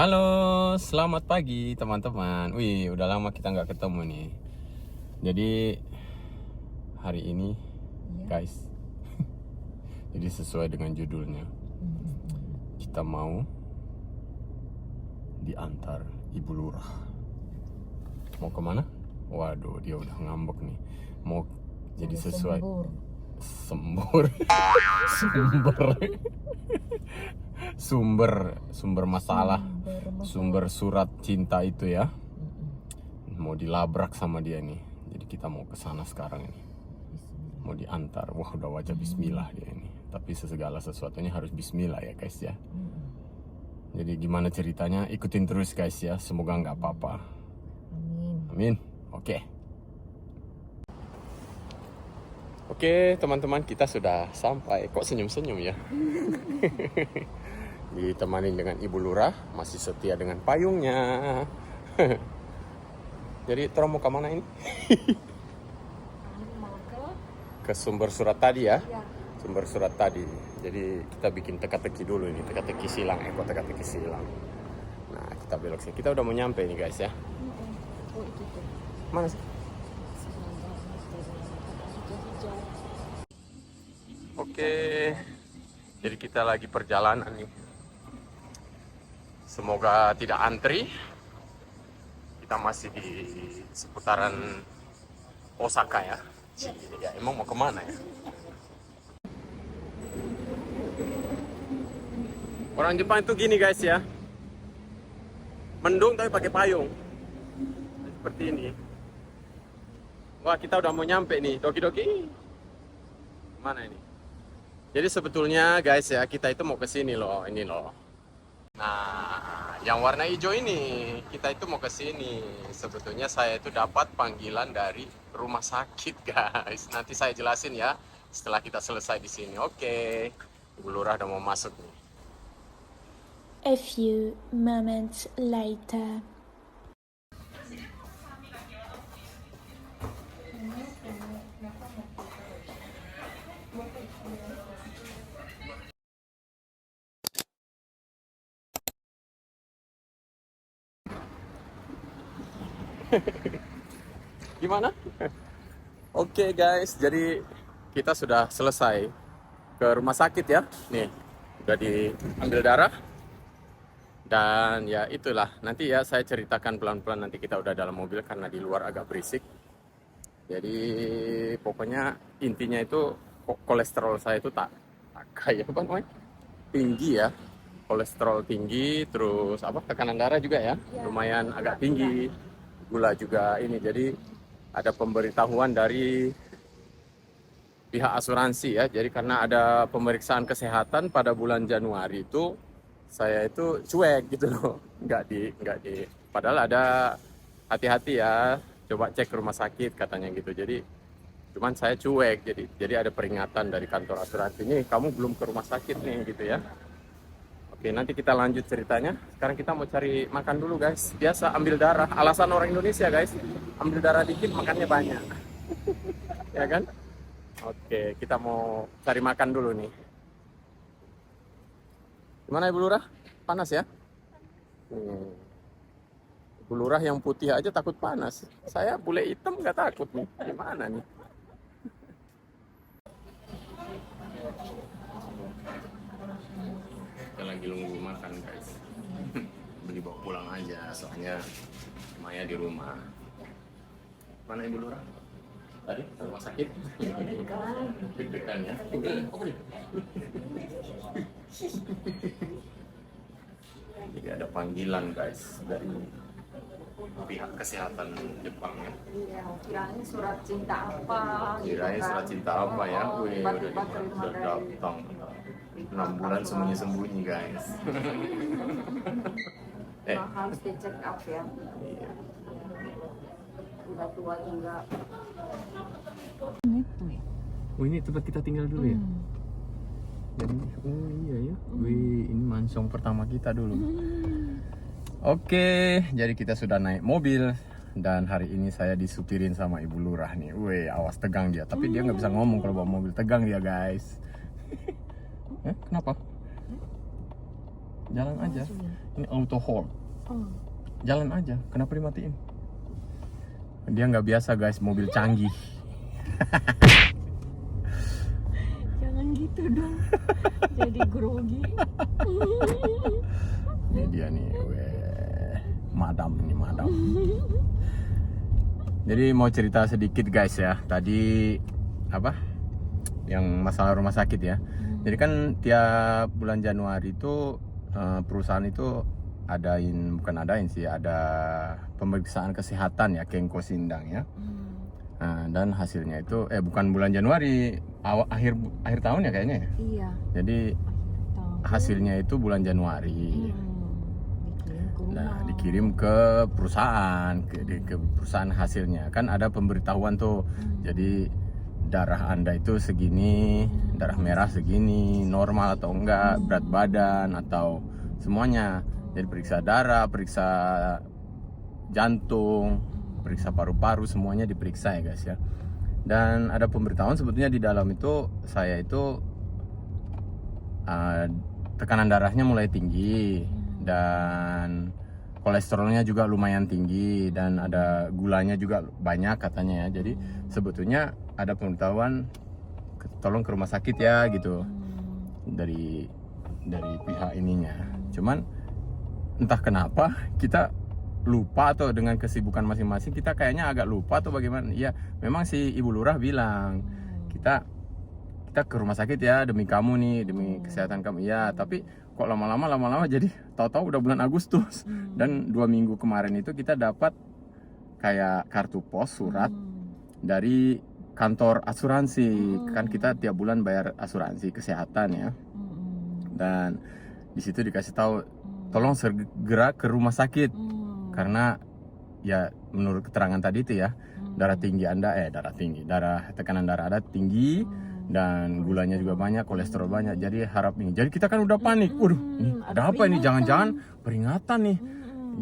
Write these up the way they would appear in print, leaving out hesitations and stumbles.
Halo, selamat pagi teman-teman. Wih, udah lama kita nggak ketemu nih. Jadi hari ini, guys, jadi sesuai dengan judulnya, kita mau diantar Ibu Lurah. Mau kemana? Waduh, dia udah ngambek nih. Mau jadi sesuai sumber sumber masalah, sumber surat cinta itu ya. Mau dilabrak sama dia nih. Jadi kita mau ke sana sekarang ini. Mau diantar. Wah, udah wajah bismillah dia ini. Tapi segala sesuatunya harus bismillah ya, guys ya. Jadi gimana ceritanya? Ikutin terus, guys ya. Semoga nggak apa-apa. Amin. Oke. Oke, teman-teman, kita sudah sampai. Kok senyum-senyum ya? Ditemani dengan Ibu Lurah, masih setia dengan payungnya. Jadi Tro mau kemana ini? Ke sumber surat tadi ya? Sumber surat tadi. Jadi kita bikin teka-teki dulu ini, teka-teki silang, teka-teki silang. Nah, kita belok sini. Kita udah mau nyampe nih, guys ya. Mana sih? Oke. Jadi kita lagi perjalanan nih. Semoga tidak antri. Kita masih di seputaran Osaka ya. Ya, emang mau kemana ya? Orang Jepang itu gini, guys ya. Mendung tapi pakai payung. Seperti ini. Wah, kita udah mau nyampe nih. Doki-doki. Mana ini? Jadi sebetulnya, guys ya, kita itu mau ke sini loh, ini loh. Nah, yang warna hijau ini, kita itu mau ke sini. Sebetulnya saya itu dapat panggilan dari rumah sakit, guys. Nanti saya jelasin ya setelah kita selesai di sini. Oke. Ibu Lurah udah mau masuk nih. A few moments later. Gimana? Oke, guys, jadi kita sudah selesai ke rumah sakit ya. Nih, udah diambil darah. Dan ya itulah, nanti ya saya ceritakan pelan-pelan, nanti kita udah dalam mobil karena di luar agak berisik. Jadi pokoknya intinya itu kolesterol saya itu tak kayak apa namanya? Tinggi ya. Kolesterol tinggi, terus apa tekanan darah juga ya, lumayan agak tinggi. Gula juga ini, jadi ada pemberitahuan dari pihak asuransi ya. Jadi karena ada pemeriksaan kesehatan pada bulan Januari itu saya itu cuek gitu loh, nggak di padahal ada hati-hati ya, coba cek ke rumah sakit katanya gitu. Jadi cuman saya cuek, jadi ada peringatan dari kantor asuransi, nih kamu belum ke rumah sakit nih gitu ya. Oke, nanti kita lanjut ceritanya. Sekarang kita mau cari makan dulu, guys. Biasa ambil darah, alasan orang Indonesia, guys, ambil darah dikit makannya banyak. Ya kan? Oke, kita mau cari makan dulu nih. Gimana Ibu Lurah? Panas ya? Ibu Lurah yang putih aja takut panas. Saya bule hitam nggak takut nih. Gimana nih? Kita lagi nunggu makan, guys. Beli bawa pulang aja, soalnya Maya di rumah. Mana Ibu Lurah? Tadi ke rumah sakit? Deg-degan ya? Jadi ada panggilan, guys, dari pihak kesehatan Jepang ya. Iya, kirain surat cinta apa? Kirain surat cinta apa ya? Wih, udah datang. 6 bulan sembunyi-sembunyi, guys. Harus di check up ya. Iya. Udah tua juga. Oh, ini tempat kita tinggal dulu ya? Jadi, oh iya ya. Wih, ini mansong pertama kita dulu. Oke, jadi kita sudah naik mobil. Dan hari ini saya disupirin sama Ibu Lurah nih. Wih, awas tegang dia. Tapi dia nggak bisa ngomong kalau bawa mobil. Tegang dia, guys. Kenapa? jalan aja. sudah. Ini auto hold. Oh. Jalan aja. Kenapa dimatiin? Dia nggak biasa guys, mobil canggih. Jangan gitu dong. Jadi grogi. Ini dia nih, madam ini madam. Jadi mau cerita sedikit guys ya. Tadi apa? Yang masalah rumah sakit ya. Jadi kan tiap bulan Januari itu perusahaan itu bukan adain sih, ada pemeriksaan kesehatan ya, Kengko Sindang ya. Nah, dan hasilnya itu bukan bulan Januari, akhir tahun ya kayaknya ya. Iya. Jadi Tahu. hasilnya itu bulan Januari. Dikirim ke rumah. Nah, dikirim ke perusahaan, ke perusahaan hasilnya. Kan ada pemberitahuan tuh. Jadi darah Anda itu segini, darah merah segini, normal atau enggak, berat badan atau semuanya. Jadi periksa darah, periksa jantung, periksa paru-paru, semuanya diperiksa ya guys ya. Dan ada pemberitahuan sebetulnya di dalam itu saya itu tekanan darahnya mulai tinggi dan kolesterolnya juga lumayan tinggi dan ada gulanya juga banyak katanya ya. Jadi sebetulnya ada pemberitahuan tolong ke rumah sakit ya gitu dari pihak ininya. Cuman entah kenapa kita lupa atau dengan kesibukan masing-masing kita kayaknya agak lupa atau bagaimana. Ya memang si Ibu Lurah bilang kita ke rumah sakit ya demi kamu nih, demi kesehatan kamu ya. Tapi kok lama-lama jadi tahu-tahu udah bulan Agustus. Dan 2 minggu kemarin itu kita dapat kayak kartu pos surat dari kantor asuransi. Kan kita tiap bulan bayar asuransi kesehatan ya. Dan di situ dikasih tahu tolong segera ke rumah sakit karena ya menurut keterangan tadi itu ya darah tekanan darah Anda tinggi dan gulanya juga banyak, kolesterol banyak. Jadi harap ini. Jadi kita kan udah panik. Waduh, ini ada apa ini? Jangan-jangan peringatan nih.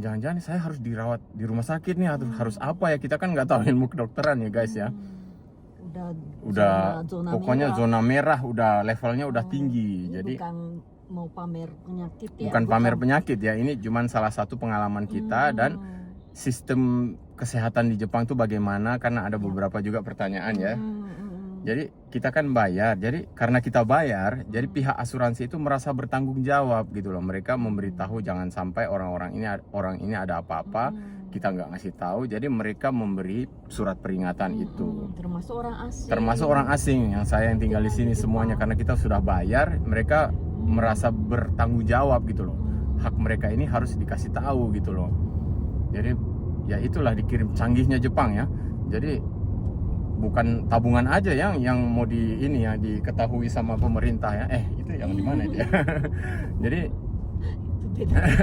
Jangan-jangan saya harus dirawat di rumah sakit nih, harus apa ya? Kita kan nggak tahu ilmu kedokteran ya guys ya. Udah zona pokoknya merah. zona merah, udah levelnya udah tinggi. Jadi Bukan mau pamer penyakit ya. bukan pamer penyakit ya, ini cuman salah satu pengalaman kita dan sistem kesehatan di Jepang tuh bagaimana, karena ada beberapa juga pertanyaan ya. Jadi kita kan bayar, jadi karena kita bayar, jadi pihak asuransi itu merasa bertanggung jawab gitu loh. Mereka memberitahu jangan sampai orang ini ada apa-apa, kita nggak ngasih tahu. Jadi mereka memberi surat peringatan itu. Termasuk orang asing yang saya yang tinggal di sini semuanya, karena kita sudah bayar, mereka merasa bertanggung jawab gitu loh. Hak mereka ini harus dikasih tahu gitu loh. Jadi ya itulah dikirim canggihnya Jepang ya. Jadi bukan tabungan aja yang mau diketahui sama pemerintah ya. Itu yang di mana itu ya? Jadi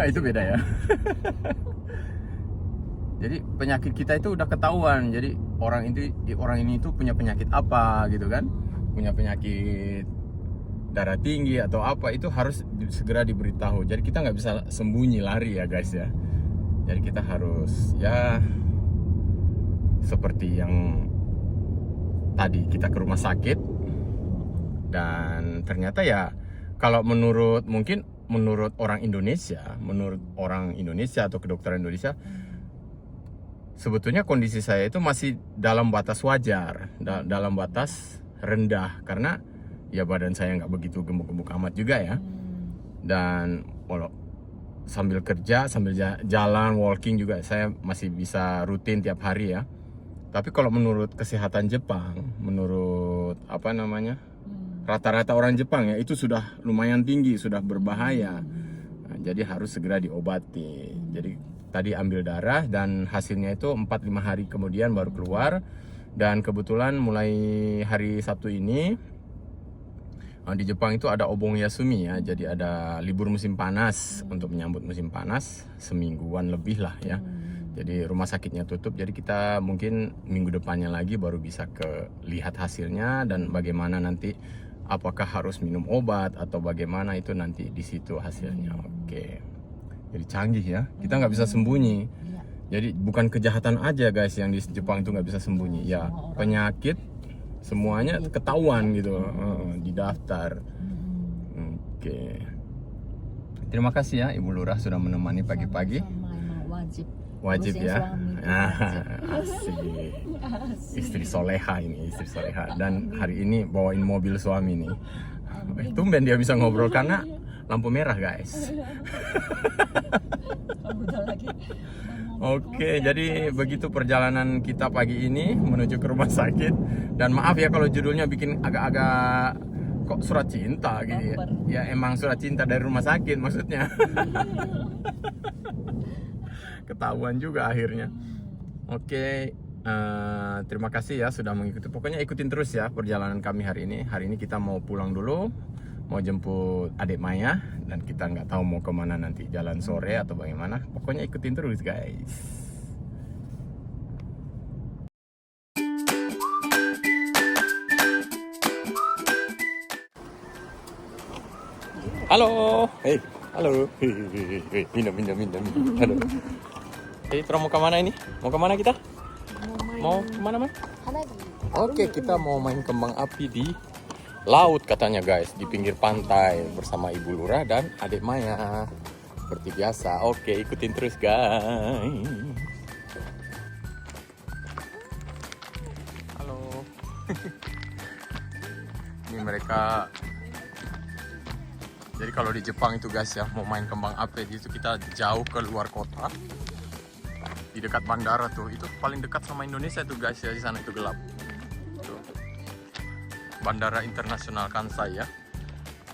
itu beda ya. Jadi penyakit kita itu udah ketahuan. Jadi orang ini itu punya penyakit apa gitu kan? Punya penyakit darah tinggi atau apa, itu harus segera diberitahu. Jadi kita nggak bisa sembunyi lari ya guys ya. Jadi kita harus ya seperti yang tadi kita ke rumah sakit, dan ternyata ya kalau menurut orang Indonesia atau kedokteran Indonesia, sebetulnya kondisi saya itu masih dalam batas wajar, dalam batas rendah, karena ya badan saya nggak begitu gemuk-gemuk amat juga ya. Dan sambil kerja, sambil jalan, walking juga saya masih bisa rutin tiap hari ya. Tapi kalau menurut kesehatan Jepang, menurut rata-rata orang Jepang ya, itu sudah lumayan tinggi, sudah berbahaya. Nah, jadi harus segera diobati. Jadi tadi ambil darah dan hasilnya itu 4-5 hari kemudian baru keluar. Dan kebetulan mulai hari Sabtu ini di Jepang itu ada Obon Yasumi ya, jadi ada libur musim panas. Untuk menyambut musim panas semingguan lebih lah ya. Jadi rumah sakitnya tutup, jadi kita mungkin minggu depannya lagi baru bisa lihat hasilnya dan bagaimana nanti, apakah harus minum obat atau bagaimana, itu nanti di situ hasilnya. Oke. Jadi canggih ya, kita nggak bisa sembunyi. Jadi bukan kejahatan aja guys yang di Jepang itu nggak bisa sembunyi ya, penyakit semuanya ketahuan gitu, didaftar. Oke. terima kasih ya Ibu Lurah sudah menemani pagi-pagi. Sama emang wajib. Wajib Ngurusin ya. suami itu Asik. Istri soleha ini, istri soleha. Dan hari ini bawain mobil suami nih. Tumben dia bisa ngobrol karena lampu merah guys. Udah lagi. Oke, jadi begitu perjalanan kita pagi ini menuju ke rumah sakit. Dan maaf ya kalau judulnya bikin agak-agak kok surat cinta gitu ya. Ya emang surat cinta dari rumah sakit maksudnya. Ketahuan juga akhirnya. Oke, terima kasih ya sudah mengikuti. Pokoknya ikutin terus ya perjalanan kami hari ini. Hari ini kita mau pulang dulu, mau jemput adik Maya, dan kita nggak tahu mau kemana nanti, jalan sore atau bagaimana. Pokoknya ikutin terus guys. Halo, halo, minum. Halo. Kita mau kemana ini? Mau kemana kita? Mau kemana, Mas? Oke, kita mau main kembang api di laut katanya guys, di pinggir pantai bersama Ibu Lurah dan adik Maya. Seperti biasa. Oke, ikutin terus guys. Halo. Ini mereka. Jadi kalau di Jepang itu guys ya, mau main kembang api itu kita jauh ke luar kota. Di dekat bandara tuh, itu paling dekat sama Indonesia tuh guys ya, di sana itu gelap. Tuh. Bandara Internasional Kansai ya.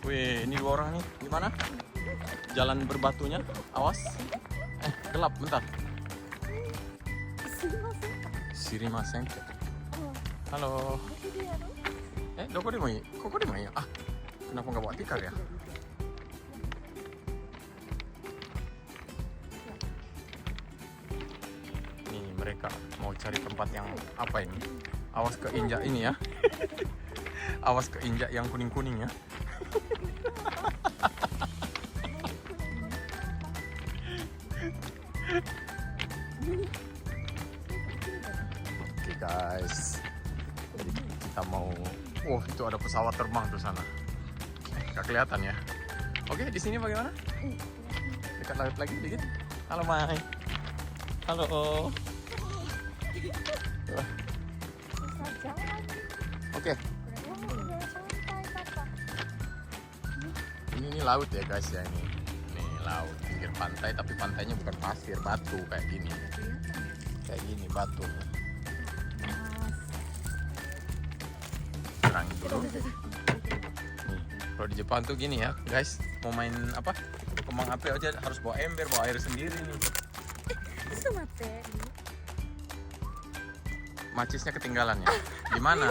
Wih, ini 2 orang nih, gimana? Jalan berbatunya, awas. Gelap, bentar. Sirimasen. Halo. Kok dia mau ya? Kenapa nggak bawa tikar ya? Mereka mau cari tempat yang apa ini? Awas keinjak ini ya. Awas keinjak yang kuning-kuning ya. Oke guys. Jadi kita mau itu ada pesawat terbang tuh sana. Nggak kelihatan ya. Oke, di sini bagaimana? Dekat laut lagi dikit. Halo Mai. Halo. Oke. Ini laut ya guys ya ini. Nih laut pinggir pantai tapi pantainya bukan pasir, batu kayak gini. Kayak gini batu. Terangin dulu. Nih, kalau di Jepang tuh gini ya guys, mau main apa? Kembang api aja harus bawa ember, bawa air sendiri nih. Macisnya ketinggalan ya? Di mana?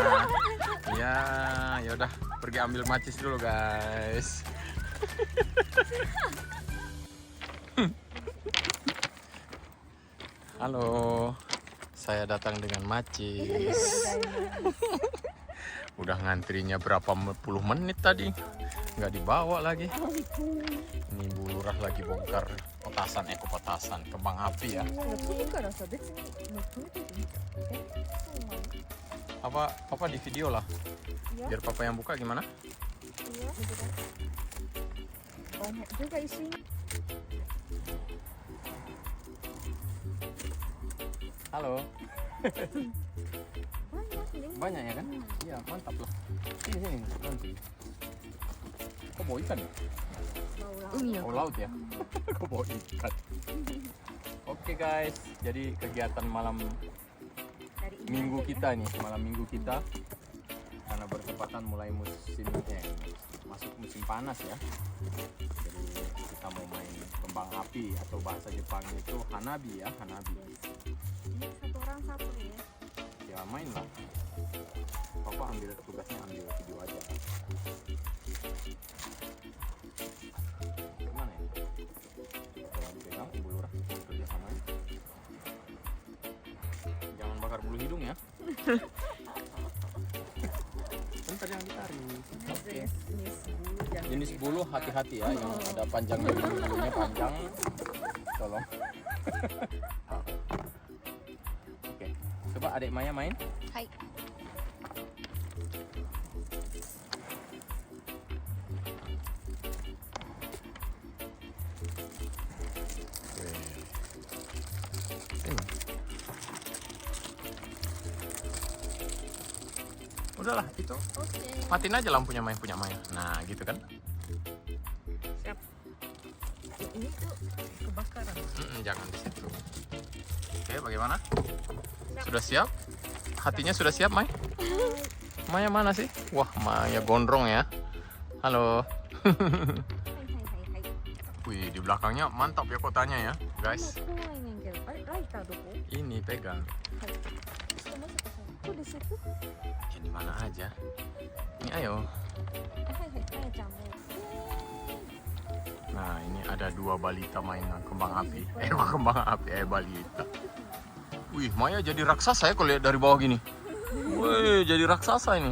Ya udah pergi ambil macis dulu guys. Halo, saya datang dengan macis. Udah ngantrinya berapa puluh menit tadi, nggak dibawa lagi. Ini Bu Lurah lagi bongkar petasan kembang api ya. Papa di video lah. Biar Papa yang buka gimana? Banyak juga isinya. Halo. Banyak ya kan? Iya, mantap lah. Sini nanti. Kok bawa ikan ya? Oh laut ya? Kok bawa ikan? Oke guys, jadi kegiatan malam minggu kita nih, karena bertepatan mulai masuk musim panas ya. Jadi kita mau main kembang api atau bahasa Jepang itu hanabi ya, hanabi. Ini 1 orang 1 ya. Ya main lah. Papa ambil tugasnya ambil video aja. Gimana ya? Kalau dipegang Ibu Lurah kerja sama ya. Jangan bakar bulu hidung ya. Bentar yang ditarik. Oke. Jenis bulu hati-hati ya, yang ada panjangnya, bulunya panjang. Tolong. Oke. Coba adik Maya main. Hai. udahlah itu. Oke. Matiin aja lampunya punya Maya. Nah, gitu kan? Siap. Ini tuh kebakaran. Jangan di situ. Oke, bagaimana? Sudah siap? Hatinya sudah siap, Mai? Maya mana sih? Wah, Maya gondrong ya. Halo. Hai hai hai hai. Wih, di belakangnya mantap ya kotanya ya, guys. Laita doko. Ini pegang. Kok di situ? Ya di mana aja. Ini ayo. Hai hai hai jamu. Nah, ini ada 2 balita mainan kembang api. Kembang api, balita. Wih, Maya jadi raksasa ya kalau lihat dari bawah gini. Wih, jadi raksasa ini.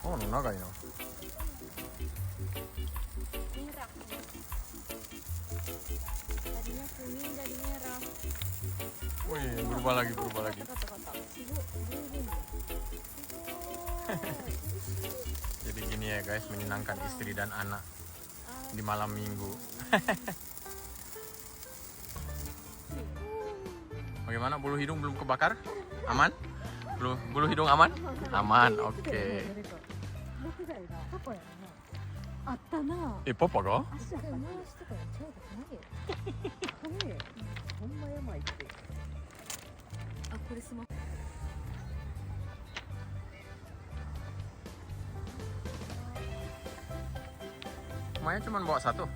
Oh, naga ya. Merah. Tadinya kuning jadi merah. Wih, berubah lagi. Kata-kata. Jadi gini ya guys, menyenangkan istri dan anak di malam minggu. Bagaimana, bulu hidung belum kebakar? Aman? Bulu hidung aman? Aman, oke. パパやな。あったな。 Papa ga? 足が回してたらちゃうかなよ。早い。ほんまやばいって。あ、これスマホ。 Maya cuma bawa 1.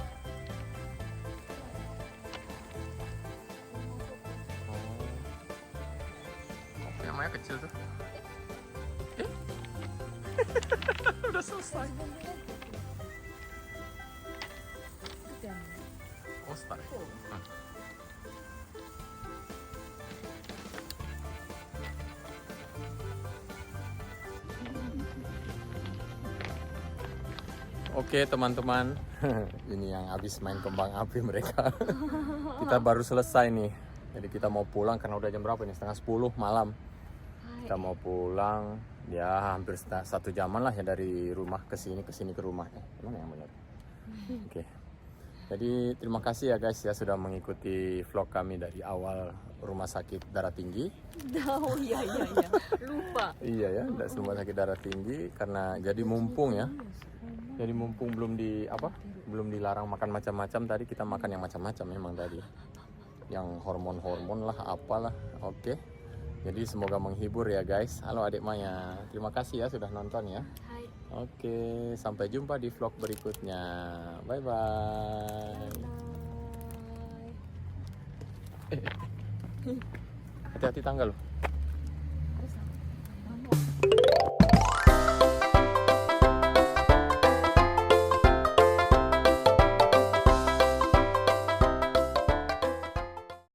Oke, Maya kecil tuh. Udah selesai. Oh, start. Oke teman-teman, ini yang habis main kembang api mereka. Kita baru selesai nih. Jadi kita mau pulang karena udah jam berapa nih? 9:30 malam. Kita mau pulang ya hampir 1 jaman lah ya dari rumah ke sini ke rumahnya. Mana yang benar? Oke. Jadi terima kasih ya guys ya sudah mengikuti vlog kami dari awal rumah sakit darah tinggi. Oh iya. Lupa. Iya ya, dari rumah sakit darah tinggi karena jadi mumpung ya. Jadi mumpung belum dilarang makan macam-macam, tadi kita makan yang macam-macam memang tadi. Yang hormon-hormon lah apalah. Oke. Jadi semoga menghibur ya guys. Halo adik Maya. Terima kasih ya sudah nonton ya. Hai. Oke, sampai jumpa di vlog berikutnya. Bye bye. Hati-hati tangga loh.